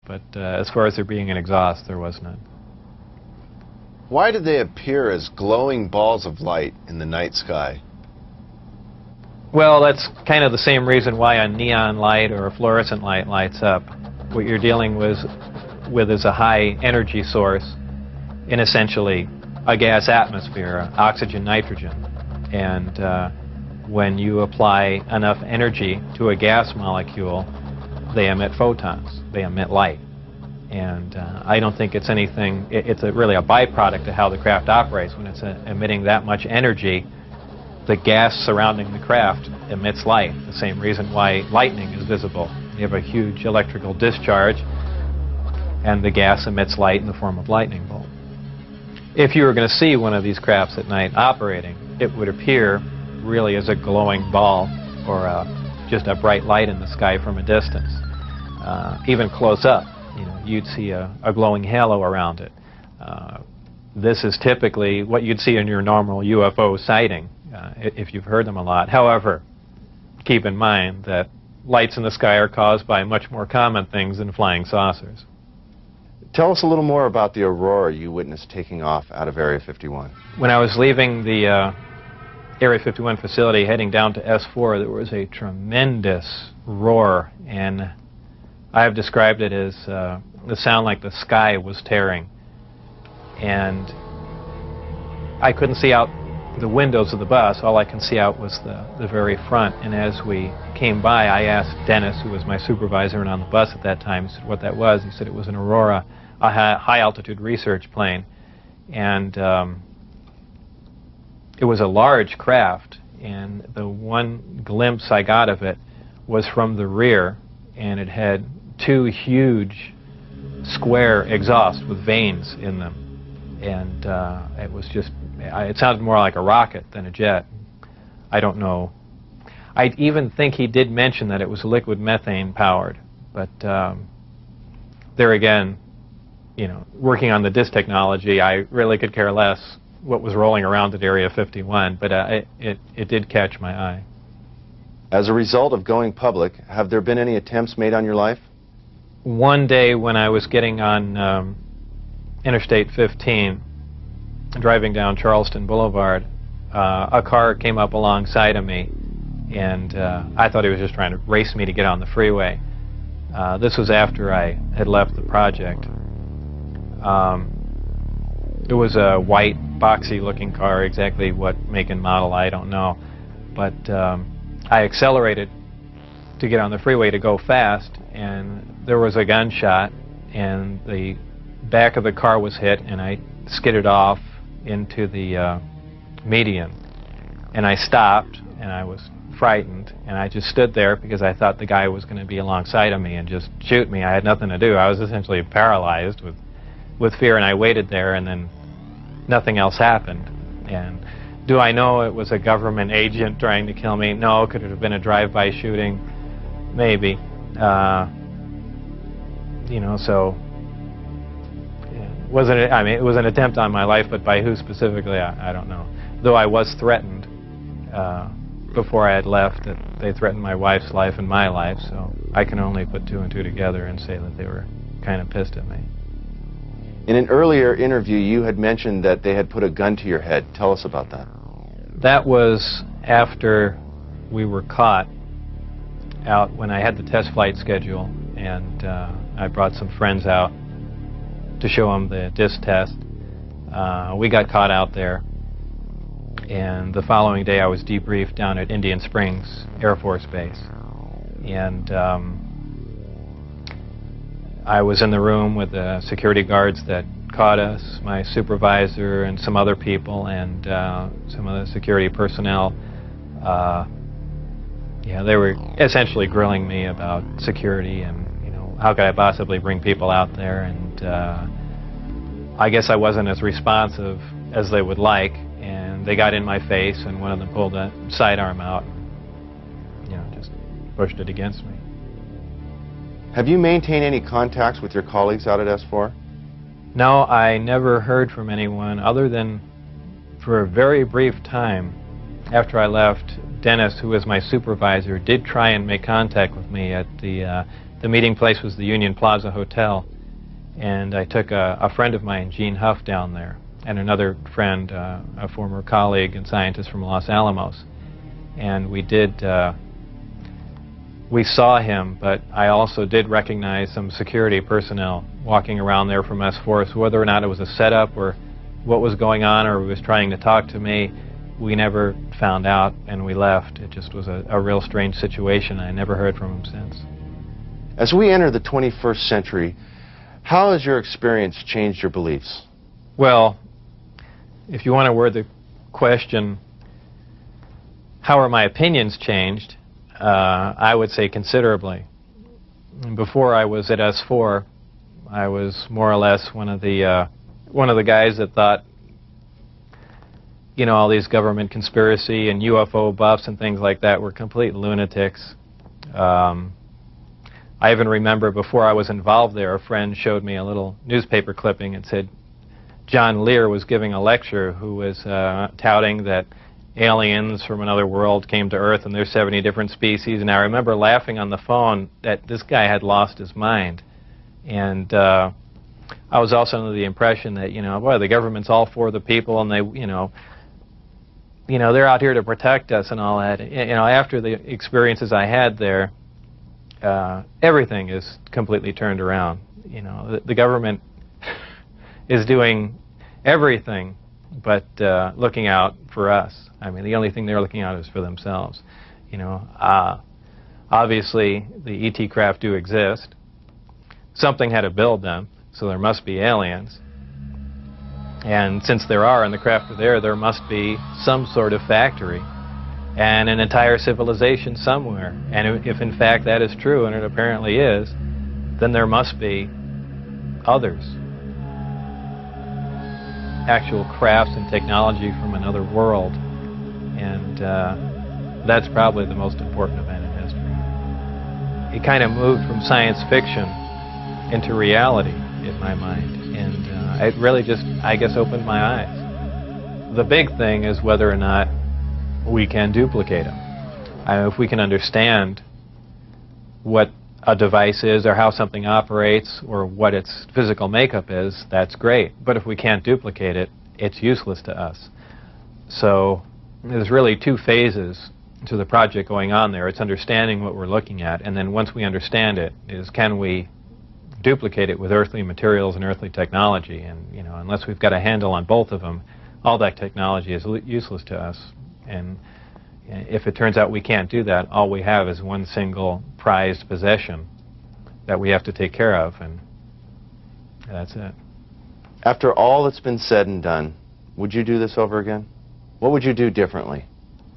but as far as there being an exhaust, there was none. Why did they appear as glowing balls of light in the night sky? Well, that's kind of the same reason why a neon light or a fluorescent light lights up. What you're dealing with is a high energy source in essentially a gas atmosphere, oxygen, nitrogen. And when you apply enough energy to a gas molecule, they emit photons, they emit light. And I don't think it's anything, it's really a byproduct of how the craft operates. When it's emitting that much energy, the gas surrounding the craft emits light, the same reason why lightning is visible. You have a huge electrical discharge, and the gas emits light in the form of lightning bolt. If you were going to see one of these crafts at night operating, it would appear really as a glowing ball or just a bright light in the sky from a distance. Even close up, you'd see a glowing halo around it. This is typically what you'd see in your normal UFO sighting, if you've heard them a lot. However, keep in mind that lights in the sky are caused by much more common things than flying saucers. Tell us a little more about the aurora you witnessed taking off out of Area 51. When I was leaving the Area 51 facility heading down to S4, there was a tremendous roar, and I have described it as the sound like the sky was tearing. And I couldn't see out the windows of the bus. All I can see out was the very front. And as we came by, I asked Dennis, who was my supervisor and on the bus at that time, he said what that was. He said it was an Aurora, a high-altitude research plane. And it was a large craft, and the one glimpse I got of it was from the rear, and it had two huge square exhausts with vanes in them. And it was just, it sounded more like a rocket than a jet. I don't know. I even think he did mention that it was liquid methane powered, but there again, working on the disk technology, I really could care less what was rolling around at Area 51, but it did catch my eye. As a result of going public, have there been any attempts made on your life? One day when I was getting on Interstate 15, driving down Charleston Boulevard, a car came up alongside of me, and I thought he was just trying to race me to get on the freeway. This was after I had left the project. It was a white, boxy-looking car. Exactly what make and model, I don't know. But I accelerated to get on the freeway to go fast, and there was a gunshot, and the back of the car was hit, and I skidded off into the median. And I stopped, and I was frightened, and I just stood there because I thought the guy was going to be alongside of me and just shoot me. I had nothing to do. I was essentially paralyzed with fear, and I waited there, and then nothing else happened. And do I know it was a government agent trying to kill me? No. Could it have been a drive-by shooting? Maybe. So it was an attempt on my life, but by who specifically, I don't know. Though I was threatened before I had left, that they threatened my wife's life and my life, so I can only put two and two together and say that they were kind of pissed at me. In an earlier interview, you had mentioned that they had put a gun to your head. Tell us about that. That was after we were caught out when I had the test flight schedule, and I brought some friends out to show them the disc test. We got caught out there, and the following day I was debriefed down at Indian Springs Air Force Base. And I was in the room with the security guards that caught us, my supervisor and some other people, and some of the security personnel. They were essentially grilling me about security and, how could I possibly bring people out there, and I guess I wasn't as responsive as they would like, and they got in my face, and one of them pulled a sidearm out and, just pushed it against me. Have you maintained any contacts with your colleagues out at S4? No, I never heard from anyone other than for a very brief time after I left. Dennis, who was my supervisor, did try and make contact with me at the The meeting place was the Union Plaza Hotel, and I took a friend of mine, Gene Huff, down there, and another friend, a former colleague and scientist from Los Alamos. And we saw him, but I also did recognize some security personnel walking around there from S4, so whether or not it was a setup or what was going on or he was trying to talk to me, we never found out, and we left. It just was a real strange situation. I never heard from him since. As we enter the 21st century, how has your experience changed your beliefs? Well, if you want to word the question, how are my opinions changed, I would say considerably. Before I was at S4, I was more or less one of the guys that thought, you know, all these government conspiracy and UFO buffs and things like that were complete lunatics. I even remember before I was involved there, a friend showed me a little newspaper clipping and said John Lear was giving a lecture who was touting that aliens from another world came to Earth and there's 70 different species. And I remember laughing on the phone that this guy had lost his mind. And I was also under the impression that, you know, boy, the government's all for the people and they, you know, they're out here to protect us and all that. You know, after the experiences I had there, everything is completely turned around. You know, the government is doing everything but looking out for us. I mean, the only thing they're looking out is for themselves. You know, obviously the ET craft do exist. Something had to build them, so there must be aliens. And since there are, and the craft are there must be some sort of factory and an entire civilization somewhere. And if in fact that is true, and it apparently is, then there must be others. Actual crafts and technology from another world. And that's probably the most important event in history. It kind of moved from science fiction into reality in my mind. And it really just, I guess, opened my eyes. The big thing is whether or not we can duplicate them. If we can understand what a device is or how something operates or what its physical makeup is, that's great. But if we can't duplicate it, it's useless to us. So there's really two phases to the project going on there. It's understanding what we're looking at, and then once we understand it, is can we duplicate it with earthly materials and earthly technology. And you know, unless we've got a handle on both of them, all that technology is useless to us. And if it turns out we can't do that, all we have is one single prized possession that we have to take care of, and that's it. After all that's been said and done, would you do this over again? What would you do differently?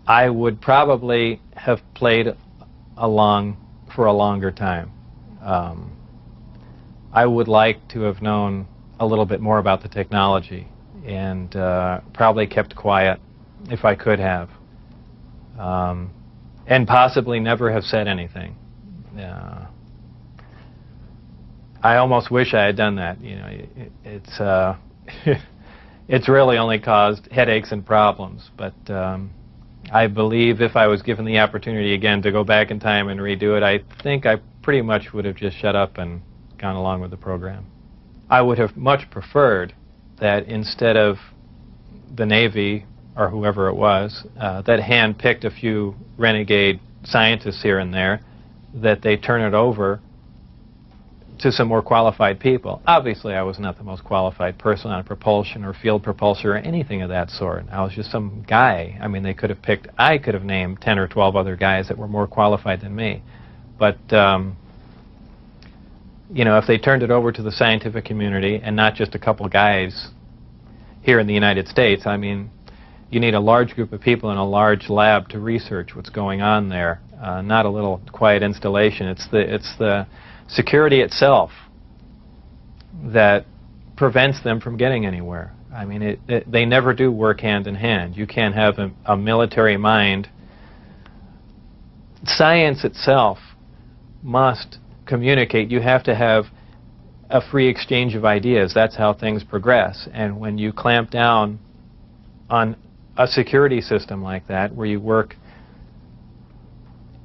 I would probably have played along for a longer time. I would like to have known a little bit more about the technology and probably kept quiet if I could have. And possibly never have said anything. I almost wish I had done that. You know, it's really only caused headaches and problems. But I believe if I was given the opportunity again to go back in time and redo it, I think I pretty much would have just shut up and gone along with the program. I would have much preferred that instead of the Navy or whoever it was that hand-picked a few renegade scientists here and there, that they turn it over to some more qualified people. Obviously, I was not the most qualified person on propulsion or field propulsion or anything of that sort. I was just some guy. I mean, they could have picked, I could have named 10 or 12 other guys that were more qualified than me. But, you know, if they turned it over to the scientific community and not just a couple guys here in the United States, I mean, you need a large group of people in a large lab to research what's going on there, not a little quiet installation. It's the security itself that prevents them from getting anywhere. I mean, they never do work hand in hand. You can't have a military mind. Science itself must communicate. You have to have a free exchange of ideas. That's how things progress. And when you clamp down on a security system like that, where you work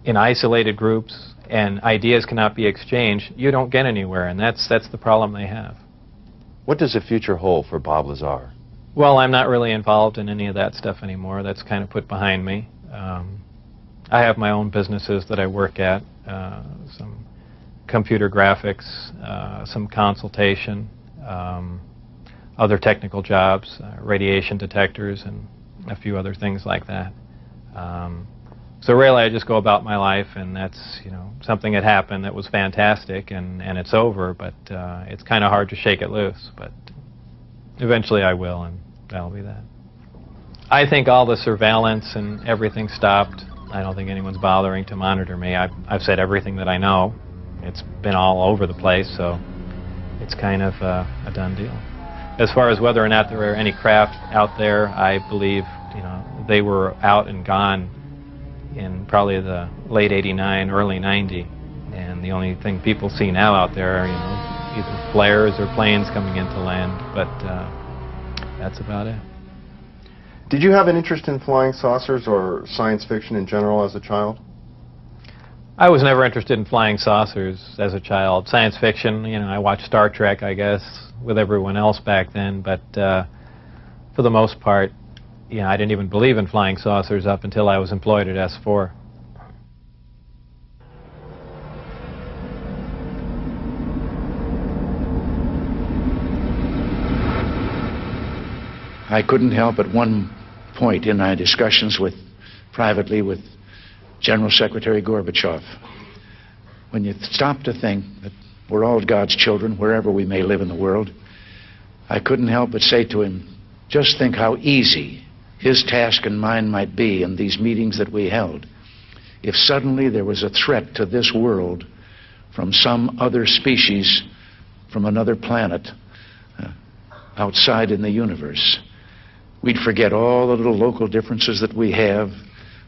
in isolated groups and ideas cannot be exchanged, you don't get anywhere, and that's the problem they have. What does the future hold for Bob Lazar? Well, I'm not really involved in any of that stuff anymore. That's kind of put behind me. I have my own businesses that I work at, some computer graphics, some consultation, other technical jobs, radiation detectors, and a few other things like that. So really I just go about my life, and that's, you know, something that happened that was fantastic, and it's over, but it's kind of hard to shake it loose, but eventually I will, and that'll be that. I think all the surveillance and everything stopped. I don't think anyone's bothering to monitor me. I've said everything that I know. It's been all over the place, so it's kind of a done deal. As far as whether or not there are any craft out there, I believe, you know, they were out and gone in probably the late '89, early '90, and the only thing people see now out there are, you know, either flares or planes coming into land, but that's about it. Did you have an interest in flying saucers or science fiction in general as a child? I was never interested in flying saucers as a child. Science fiction, you know, I watched Star Trek, I guess, with everyone else back then, but for the most part, you know, I didn't even believe in flying saucers up until I was employed at S4. I couldn't help at one point in my discussions privately with General Secretary Gorbachev, when you stop to think that we're all God's children wherever we may live in the world, I couldn't help but say to him, just think how easy his task and mine might be in these meetings that we held if suddenly there was a threat to this world from some other species from another planet outside in the universe. We'd forget all the little local differences that we have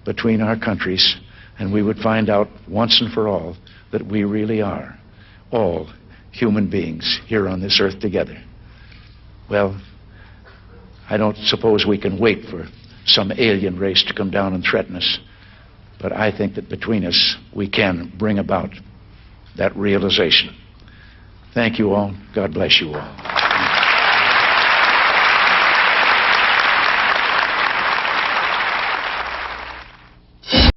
between our countries, and we would find out once and for all that we really are all human beings here on this earth together. Well, I don't suppose we can wait for some alien race to come down and threaten us, but I think that between us we can bring about that realization. Thank you all. God bless you all.